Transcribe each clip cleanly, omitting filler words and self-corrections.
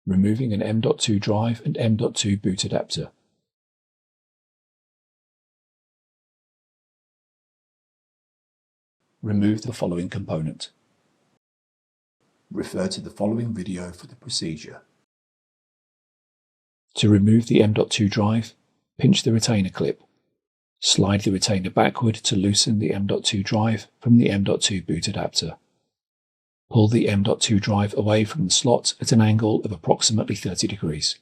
removing an M.2 drive and M.2 boot adapter. Remove the following component. Refer to the following video for the procedure. To remove the M.2 drive, pinch the retainer clip. Slide the retainer backward to loosen the M.2 drive from the M.2 boot adapter. Pull the M.2 drive away from the slot at an angle of approximately 30 degrees.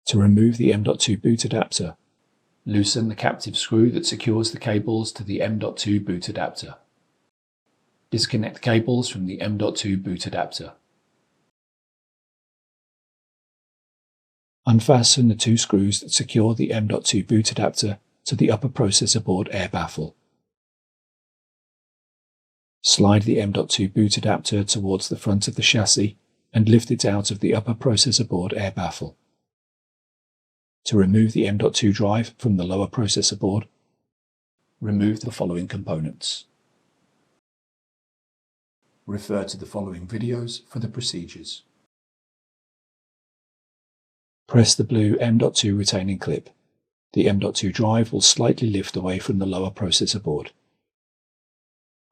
To remove the M.2 boot adapter, loosen the captive screw that secures the cables to the M.2 boot adapter. Disconnect cables from the M.2 boot adapter. Unfasten the two screws that secure the M.2 boot adapter to the upper processor board air baffle. Slide the M.2 boot adapter towards the front of the chassis and lift it out of the upper processor board air baffle. To remove the M.2 drive from the lower processor board, remove the following components. Refer to the following videos for the procedures. Press the blue M.2 retaining clip. The M.2 drive will slightly lift away from the lower processor board.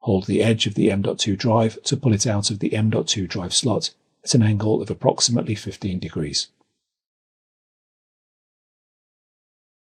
Hold the edge of the M.2 drive to pull it out of the M.2 drive slot at an angle of approximately 15 degrees.